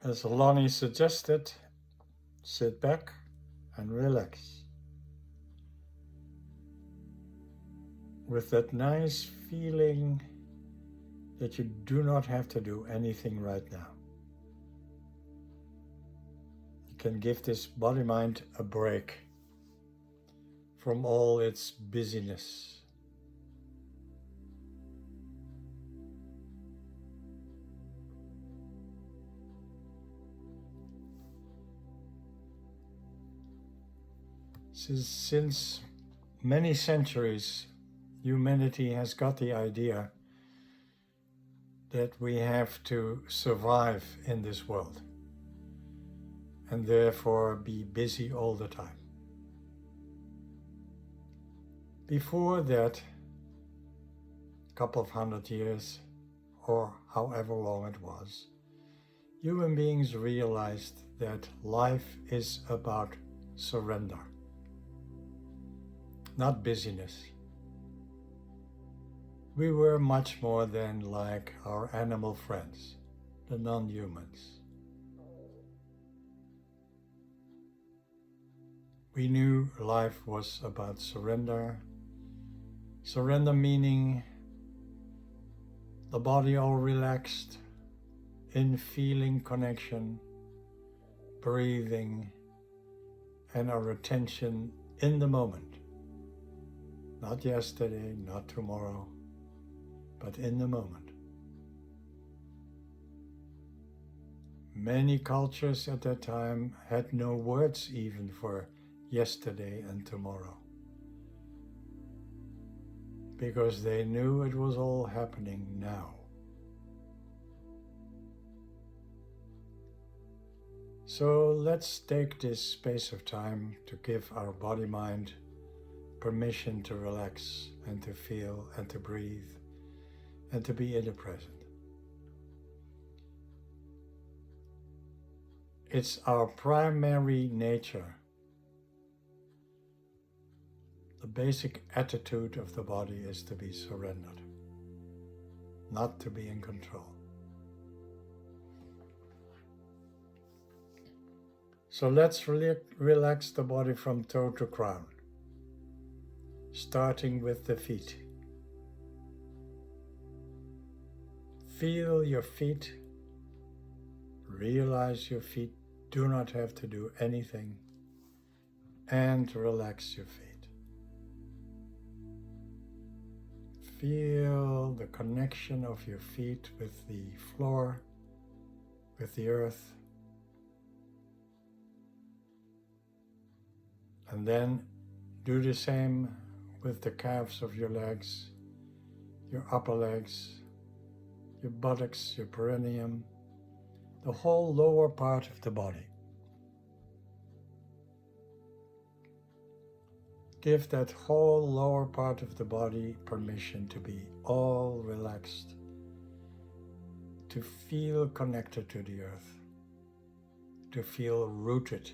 As Lonnie suggested, sit back and relax. With that nice feeling that you do not have to do anything right now. You can give this body-mind a break from all its busyness. Since many centuries, humanity has got the idea that we have to survive in this world and therefore be busy all the time. Before that, a couple of 100 years or however long it was, human beings realized that life is about surrender, not busyness. We were much more than like our animal friends, the non-humans. We knew life was about surrender. Surrender meaning the body all relaxed, in feeling connection, breathing, and our attention in the moment. Not yesterday, not tomorrow, but in the moment. Many cultures at that time had no words even for yesterday and tomorrow, because they knew it was all happening now. So let's take this space of time to give our body-mind permission to relax and to feel and to breathe and to be in the present. It's our primary nature. The basic attitude of the body is to be surrendered, not to be in control. So let's relax the body from toe to crown, starting with the feet. Feel your feet. Realize your feet do not have to do anything, and relax your feet. Feel the connection of your feet with the floor, with the earth. And then do the same with the calves of your legs, your upper legs, your buttocks, your perineum, the whole lower part of the body. Give that whole lower part of the body permission to be all relaxed, to feel connected to the earth, to feel rooted.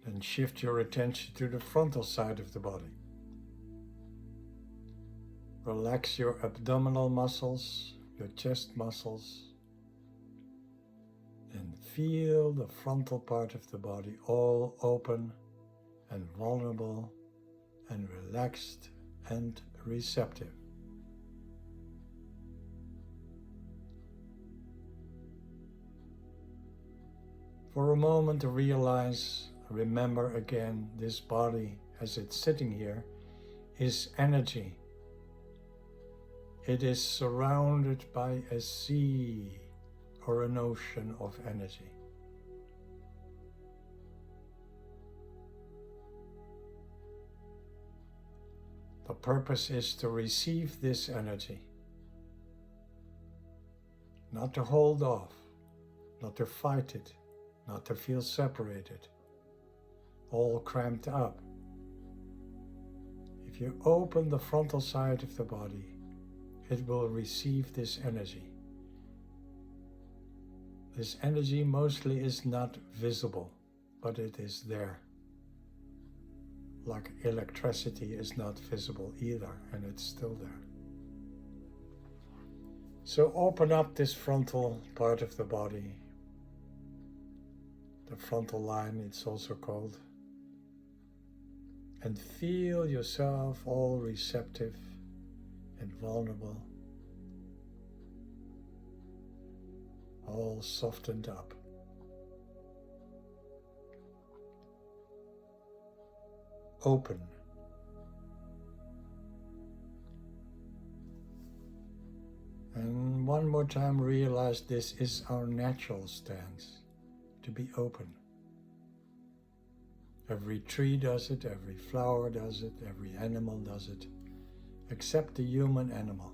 Then shift your attention to the frontal side of the body. Relax your abdominal muscles, your chest muscles, and feel the frontal part of the body all open and vulnerable and relaxed and receptive. For a moment, remember again, this body as it's sitting here is energy. It is surrounded by a sea or an ocean of energy. The purpose is to receive this energy, not to hold off, not to fight it, not to feel separated, all cramped up. If you open the frontal side of the body, it will receive this energy. This energy mostly is not visible, but it is there. Like electricity is not visible either, and it's still there. So open up this frontal part of the body. The frontal line, it's also called. And feel yourself all receptive and vulnerable, all softened up. Open. And one more time, realize this is our natural stance, to be open. Every tree does it, every flower does it, every animal does it, except the human animal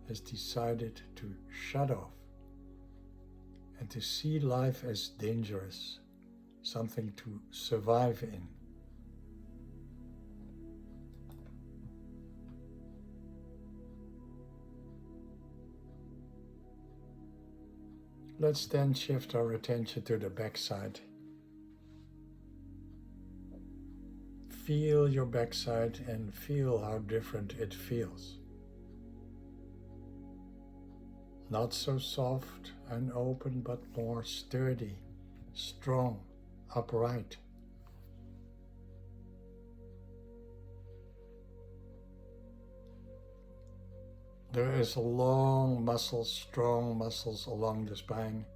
has decided to shut off and to see life as dangerous, something to survive in. Let's then shift our attention to the backside. Feel your backside and feel how different it feels. Not so soft and open, but more sturdy, strong, upright. There is strong muscles along the spine,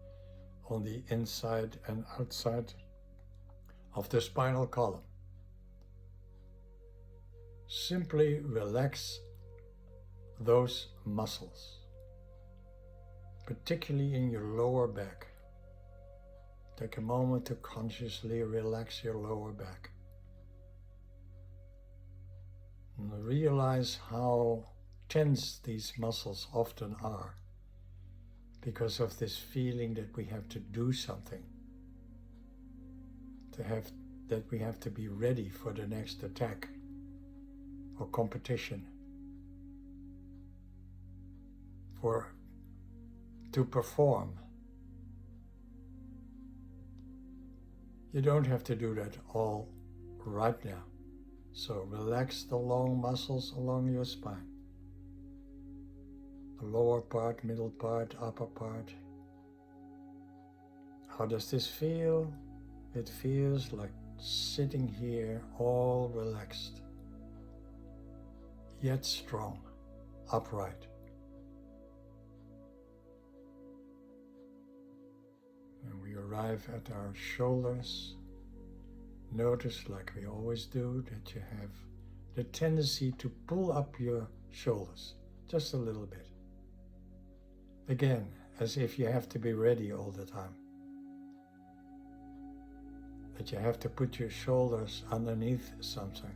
on the inside and outside of the spinal column. Simply relax those muscles, particularly in your lower back. Take a moment to consciously relax your lower back. And realize how tense these muscles often are because of this feeling that we have to do something, that we have to be ready for the next attack or competition, to perform. You don't have to do that all right now. So relax the long muscles along your spine. The lower part, middle part, upper part. How does this feel? It feels like sitting here all relaxed, yet strong, upright. When we arrive at our shoulders, notice, like we always do, that you have the tendency to pull up your shoulders just a little bit. Again, as if you have to be ready all the time. That you have to put your shoulders underneath something.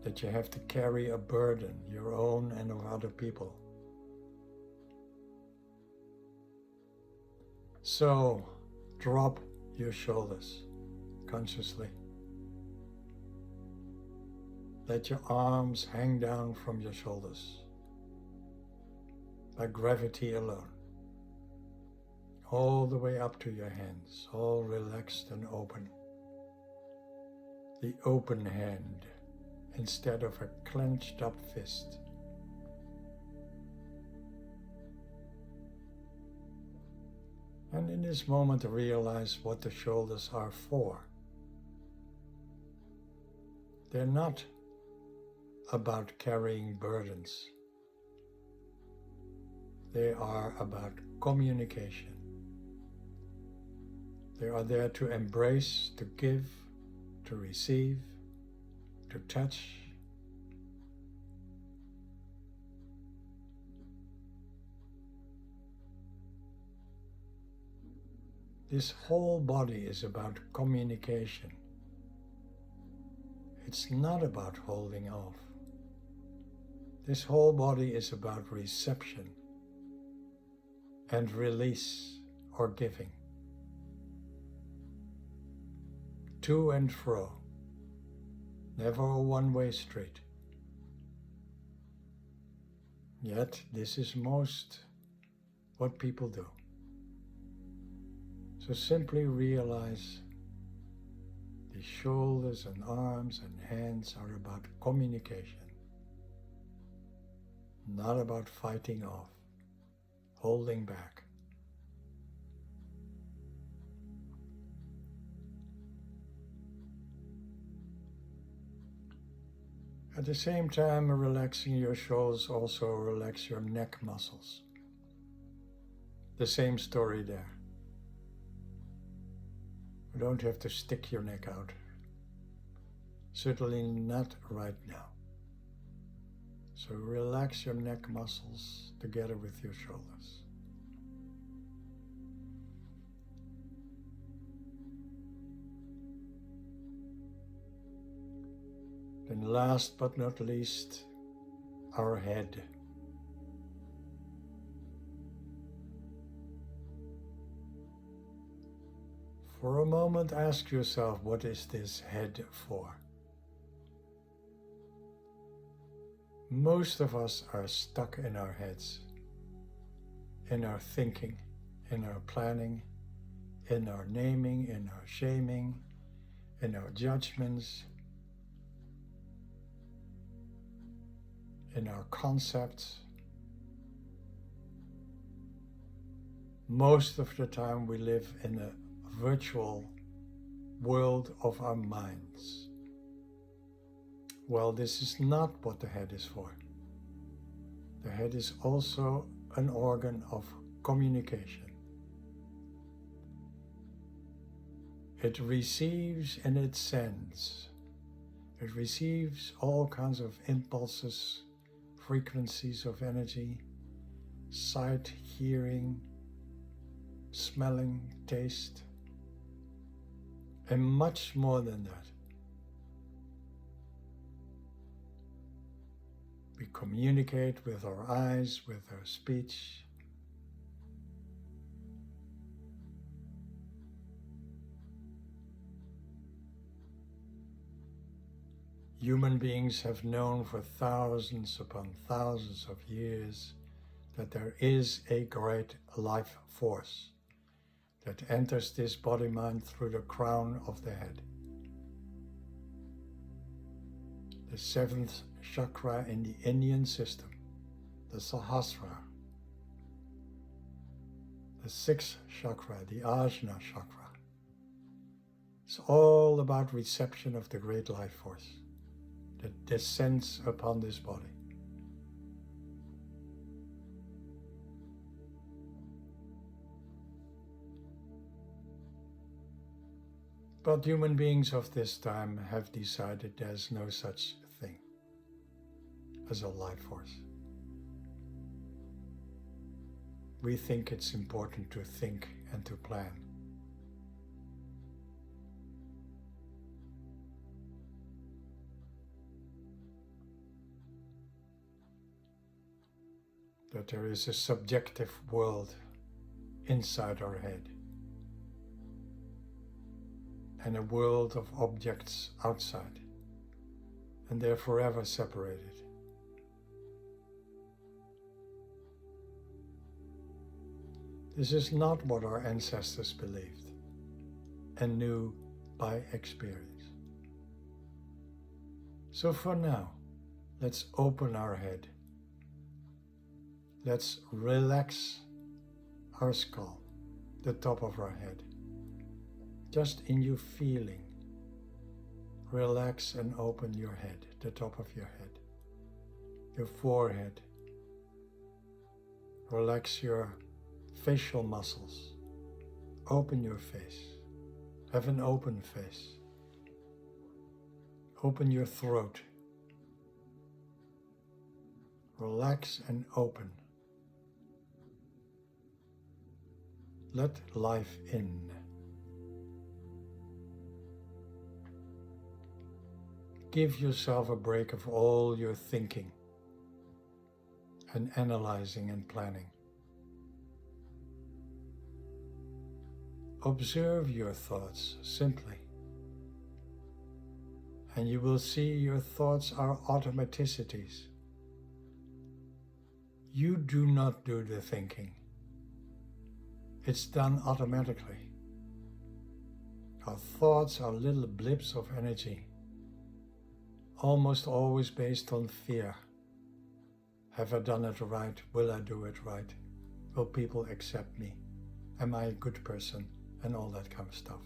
That you have to carry a burden, your own and of other people. So, drop your shoulders consciously. Let your arms hang down from your shoulders by gravity alone, all the way up to your hands, all relaxed and open. The open hand instead of a clenched up fist. And in this moment, realize what the shoulders are for. They're not about carrying burdens. They are about communication. They are there to embrace, to give, to receive, to touch. This whole body is about communication. It's not about holding off. This whole body is about reception and release or giving. To and fro, never a one-way street. Yet this is most what people do. So simply realize the shoulders and arms and hands are about communication, not about fighting off, holding back. At the same time, relaxing your shoulders also relax your neck muscles. The same story there. You don't have to stick your neck out. Certainly not right now. So relax your neck muscles together with your shoulders. Then last but not least, our head. For a moment, ask yourself, what is this head for? Most of us are stuck in our heads, in our thinking, in our planning, in our naming, in our shaming, in our judgments, in our concepts. Most of the time we live in a virtual world of our minds. Well, this is not what the head is for. The head is also an organ of communication. It receives and it sends. It receives all kinds of impulses, frequencies of energy, sight, hearing, smelling, taste, and much more than that. We communicate with our eyes, with our speech. Human beings have known for thousands upon thousands of years that there is a great life force that enters this body-mind through the crown of the head. The seventh chakra in the Indian system, the Sahasrara. The sixth chakra, the Ajna chakra. It's all about reception of the great life force that descends upon this body. But human beings of this time have decided there's no such thing as a life force. We think it's important to think and to plan. That there is a subjective world inside our head, and a world of objects outside, and they're forever separated. This is not what our ancestors believed and knew by experience. So for now, let's open our head. Let's relax our skull, the top of our head. Just in your feeling, relax and open your head, the top of your head, your forehead. Relax your facial muscles. Open your face. Have an open face. Open your throat. Relax and open. Let life in. Give yourself a break of all your thinking and analyzing and planning. Observe your thoughts simply, and you will see your thoughts are automaticities. You do not do the thinking. It's done automatically. Our thoughts are little blips of energy, almost always based on fear. Have I done it right? Will I do it right? Will people accept me? Am I a good person? And all that kind of stuff.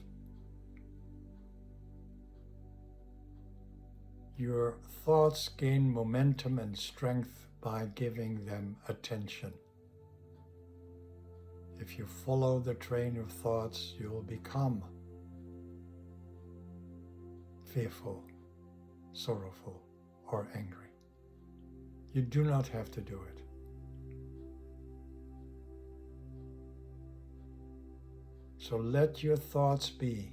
Your thoughts gain momentum and strength by giving them attention. If you follow the train of thoughts, you will become fearful, sorrowful, or angry. You do not have to do it. So let your thoughts be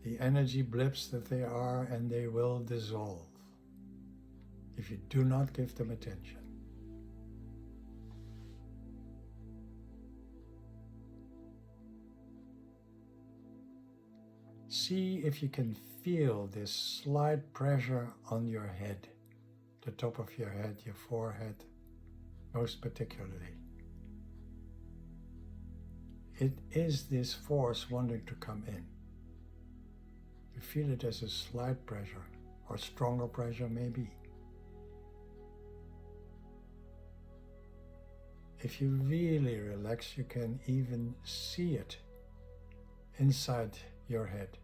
the energy blips that they are, and they will dissolve if you do not give them attention. See if you can feel this slight pressure on your head, the top of your head, your forehead, most particularly. It is this force wanting to come in. You feel it as a slight pressure, or stronger pressure maybe. If you really relax, you can even see it inside your head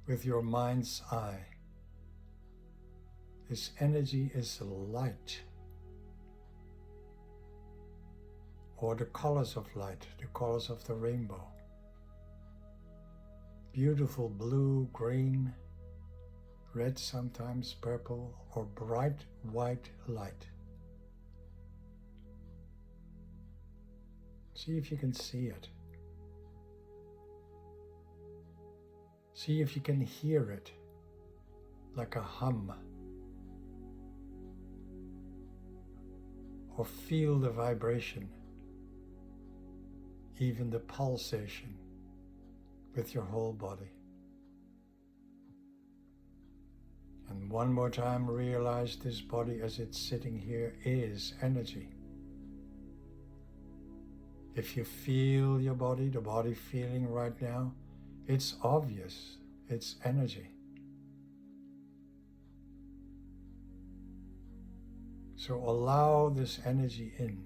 with your mind's eye. This energy is light, or the colors of light, the colors of the rainbow. Beautiful blue, green, red sometimes, purple, or bright white light. See if you can see it. See if you can hear it, like a hum, or feel the vibration, even the pulsation with your whole body. And one more time, realize this body as it's sitting here is energy. If you feel your body, the body feeling right now, it's obvious, it's energy. So allow this energy in.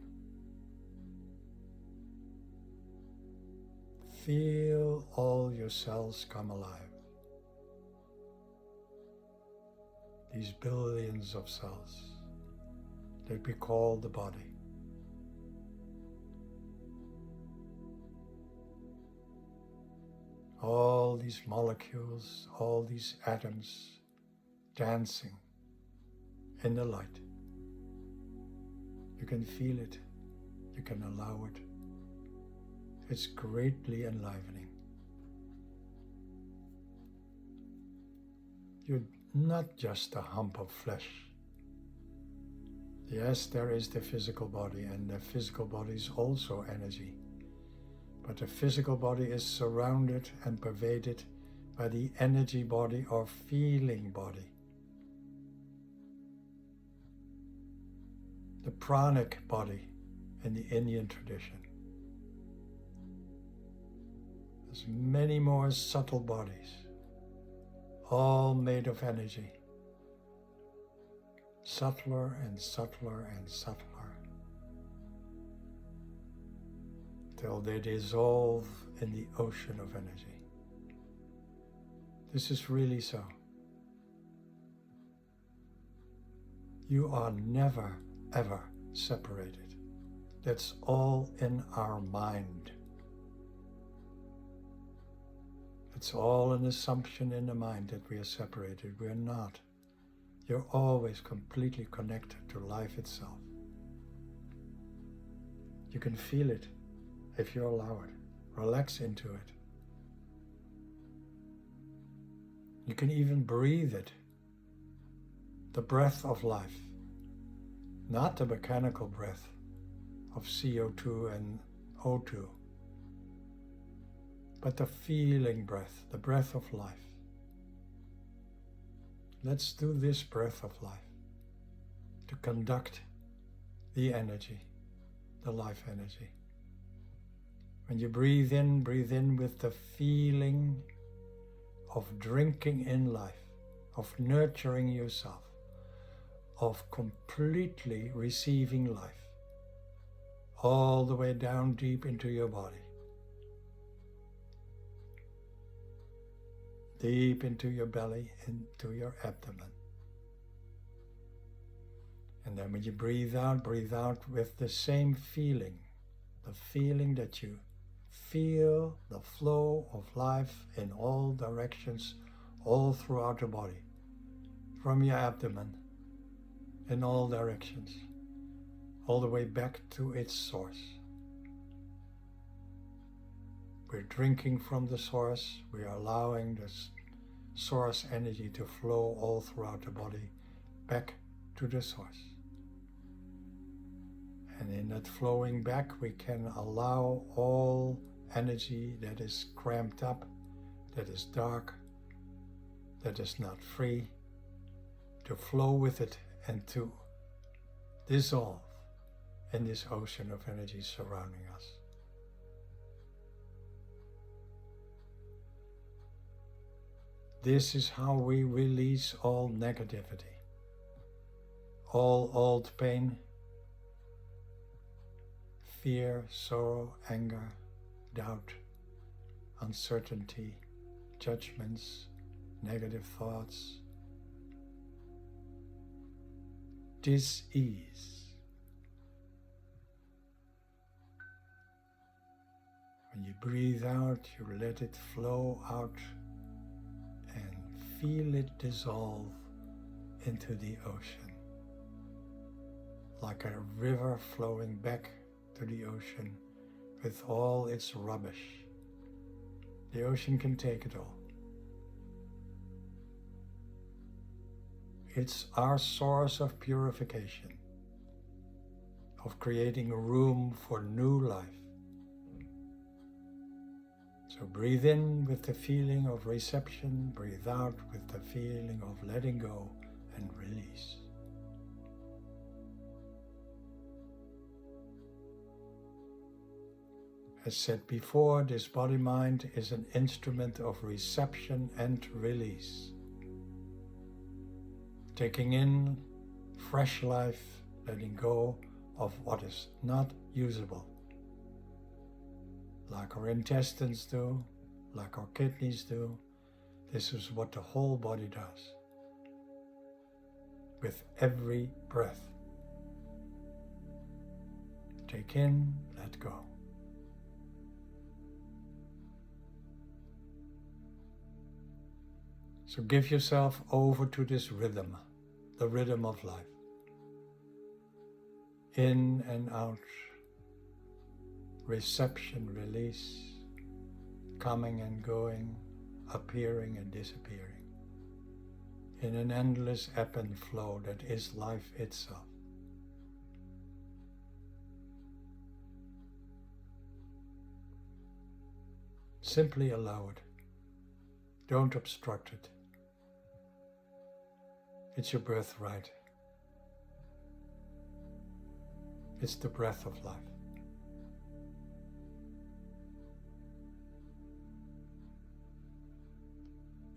Feel all your cells come alive. These billions of cells that we call the body. All these molecules, all these atoms dancing in the light. You can feel it, you can allow it. It's greatly enlivening. You're not just a hump of flesh. Yes, there is the physical body, and the physical body is also energy. But the physical body is surrounded and pervaded by the energy body or feeling body. The pranic body in the Indian tradition. There's many more subtle bodies, all made of energy. Subtler and subtler and subtler, till they dissolve in the ocean of energy. This is really so. You are never, ever separated. That's all in our mind. It's all an assumption in the mind that we are separated. We are not. You're always completely connected to life itself. You can feel it if you allow it. Relax into it. You can even breathe it. The breath of life. Not the mechanical breath of CO2 and O2, but the feeling breath, the breath of life. Let's do this breath of life to conduct the energy, the life energy, When you breathe in with the feeling of drinking in life, of nurturing yourself, of completely receiving life, all the way down deep into your body, deep into your belly, into your abdomen. And then when you breathe out with the same feeling, the feeling that you feel the flow of life in all directions, all throughout the body, from your abdomen, in all directions, all the way back to its source. We're drinking from the source, we are allowing this source energy to flow all throughout the body, back to the source. And in that flowing back, we can allow all energy that is cramped up, that is dark, that is not free, to flow with it and to dissolve in this ocean of energy surrounding us. This is how we release all negativity, all old pain, fear, sorrow, anger, doubt, uncertainty, judgments, negative thoughts, dis-ease. When you breathe out, you let it flow out and feel it dissolve into the ocean, like a river flowing back to the ocean with all its rubbish. The ocean can take it all. It's our source of purification, of creating room for new life. So breathe in with the feeling of reception, breathe out with the feeling of letting go and release. As said before, this body-mind is an instrument of reception and release. Taking in fresh life, letting go of what is not usable. Like our intestines do, like our kidneys do, this is what the whole body does. With every breath. Take in, let go. So give yourself over to this rhythm, the rhythm of life. In and out, reception, release, coming and going, appearing and disappearing, in an endless ebb and flow that is life itself. Simply allow it. Don't obstruct it. It's your birthright. It's the breath of life.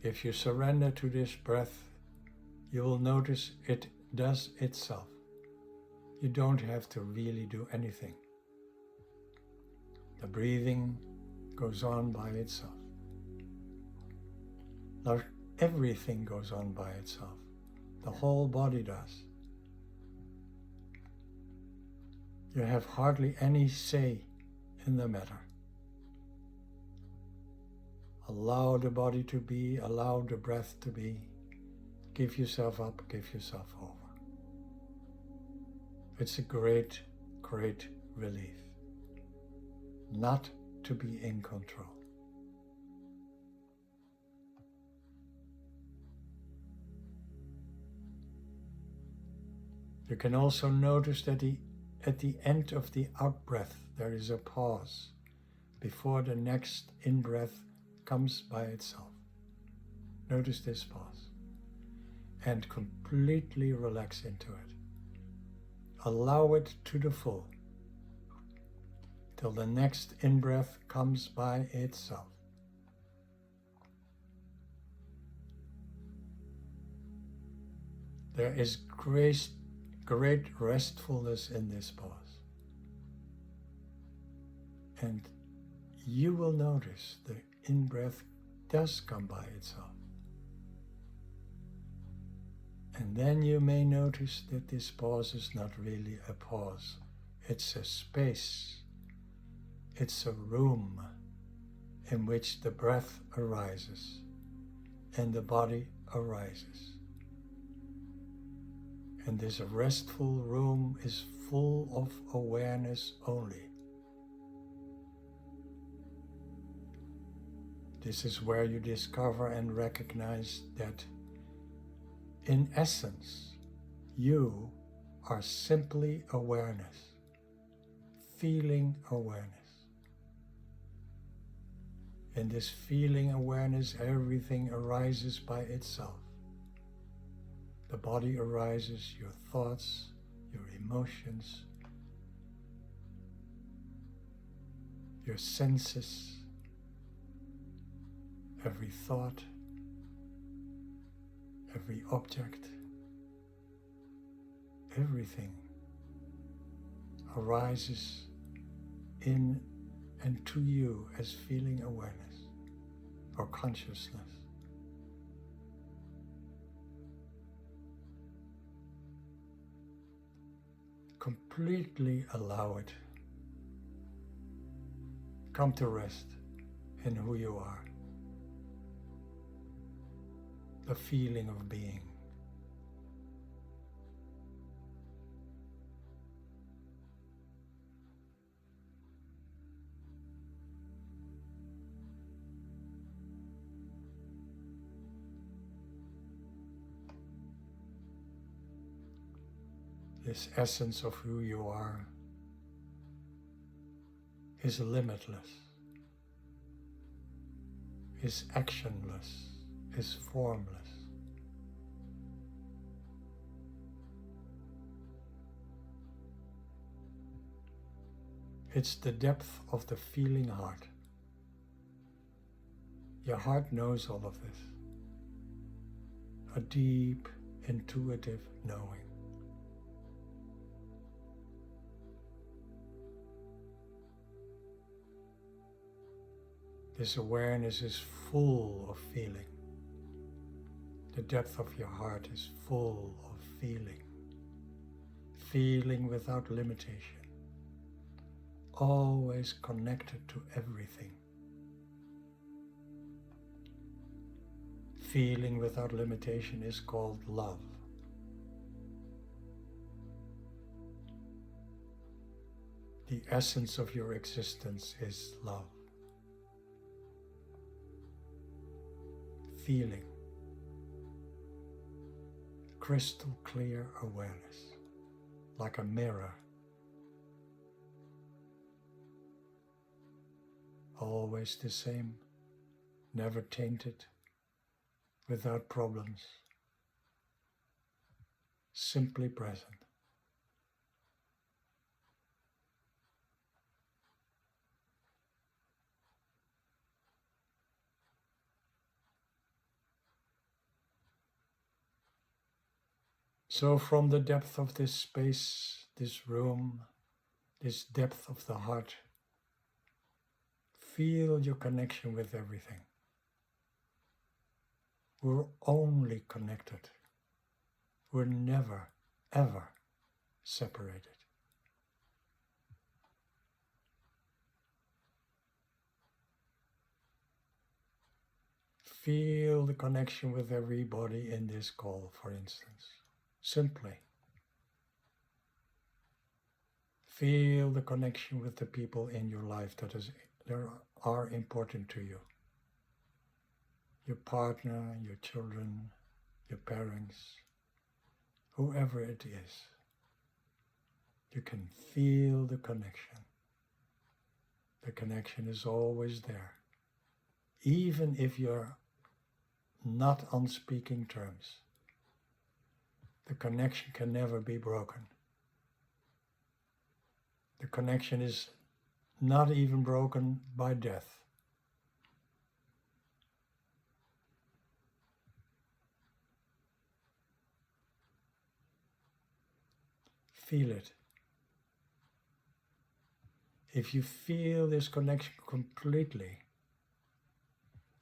If you surrender to this breath, you will notice it does itself. You don't have to really do anything. The breathing goes on by itself. Now, everything goes on by itself. The whole body does. You have hardly any say in the matter. Allow the body to be, allow the breath to be. Give yourself up, give yourself over. It's a great, great relief not to be in control. You can also notice that at the end of the out-breath there is a pause before the next in-breath comes by itself. Notice this pause and completely relax into it. Allow it to the full till the next in-breath comes by itself. There is great restfulness in this pause. And you will notice the in-breath does come by itself. And then you may notice that this pause is not really a pause. It's a space. It's a room in which the breath arises and the body arises. And this restful room is full of awareness only. This is where you discover and recognize that in essence, you are simply awareness, feeling awareness. In this feeling awareness, everything arises by itself. The body arises, your thoughts, your emotions, your senses, every thought, every object, everything arises in and to you as feeling awareness or consciousness. Completely allow it. Come to rest in who you are. The feeling of being. This essence of who you are is limitless, is actionless, is formless. It's the depth of the feeling heart. Your heart knows all of this. A deep, intuitive knowing. This awareness is full of feeling. The depth of your heart is full of feeling. Feeling without limitation. Always connected to everything. Feeling without limitation is called love. The essence of your existence is love. Feeling. Crystal clear awareness, like a mirror. Always the same, never tainted, without problems, simply present. So from the depth of this space, this room, this depth of the heart, feel your connection with everything. We're only connected. We're never, ever separated. Feel the connection with everybody in this call, for instance. Simply. Feel the connection with the people in your life that are important to you. Your partner, your children, your parents, whoever it is. You can feel the connection. The connection is always there. Even if you're not on speaking terms, the connection can never be broken. The connection is not even broken by death. Feel it. If you feel this connection completely,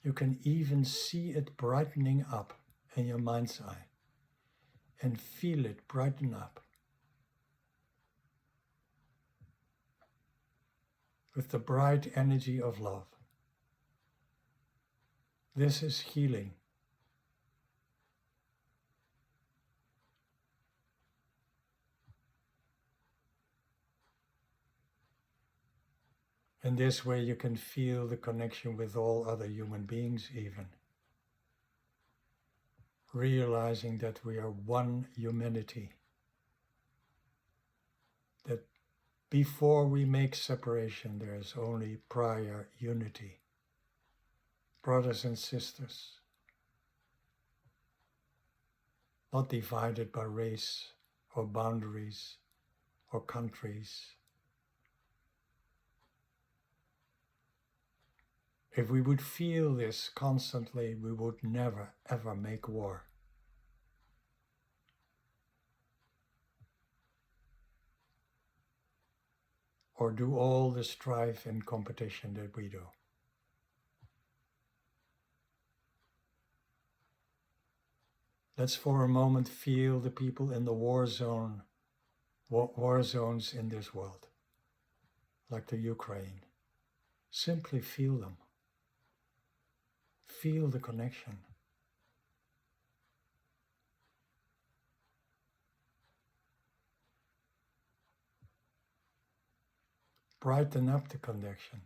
you can even see it brightening up in your mind's eye and feel it brighten up with the bright energy of love. This is healing. In this way you can feel the connection with all other human beings even. Realizing that we are one humanity. That before we make separation there is only prior unity. Brothers and sisters, not divided by race or boundaries or countries. If we would feel this constantly, we would never ever make war. Or do all the strife and competition that we do. Let's for a moment feel the people in the war zones in this world, like the Ukraine. Simply feel them. Feel the connection. Brighten up the connection,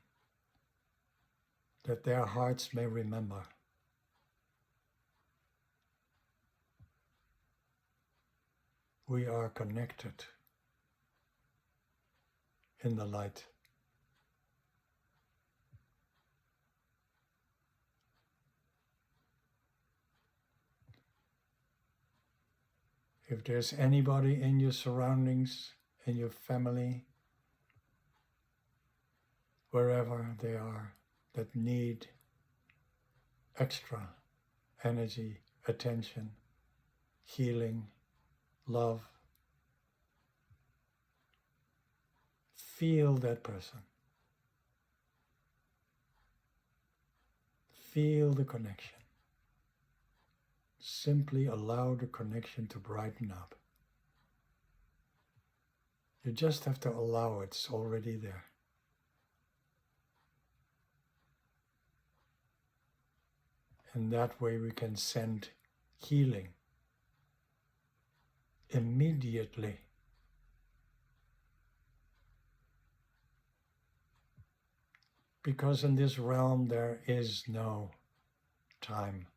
that their hearts may remember. We are connected in the light. If there's anybody in your surroundings, in your family, wherever they are, that need extra energy, attention, healing, love, feel that person. Feel the connection. Simply allow the connection to brighten up. You just have to allow it, it's already there. And that way we can send healing immediately. Because in this realm there is no time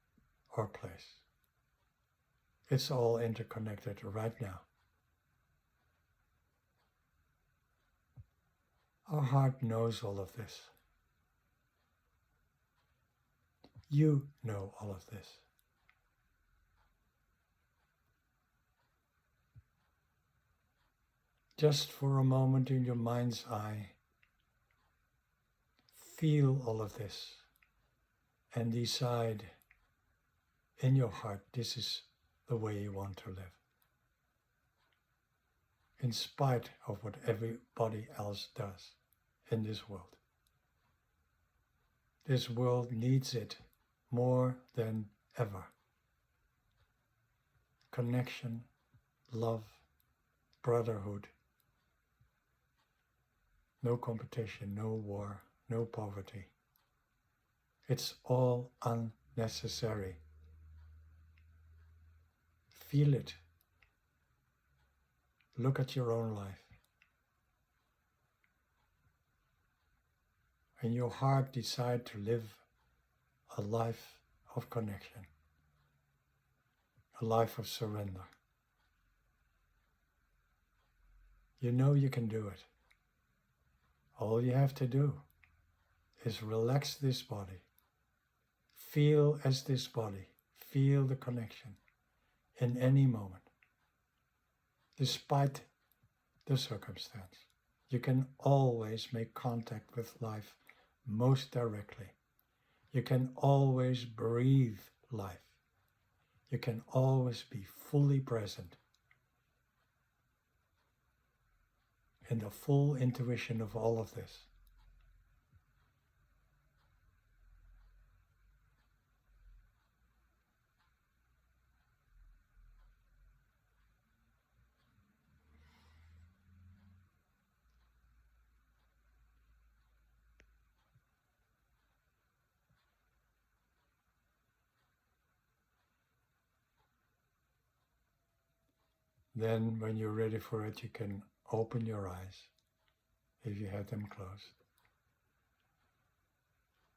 or place. It's all interconnected right now. Our heart knows all of this. You know all of this. Just for a moment in your mind's eye, feel all of this and decide in your heart this is the way you want to live. In spite of what everybody else does in this world. This world needs it more than ever. Connection, love, brotherhood. No competition, no war, no poverty. It's all unnecessary. Feel it. Look at your own life. And your heart decide to live a life of connection, a life of surrender. You know you can do it. All you have to do is relax this body. Feel as this body. Feel the connection in any moment, despite the circumstance. You can always make contact with life most directly. You can always breathe life. You can always be fully present in the full intuition of all of this. Then when you're ready for it, you can open your eyes if you have them closed.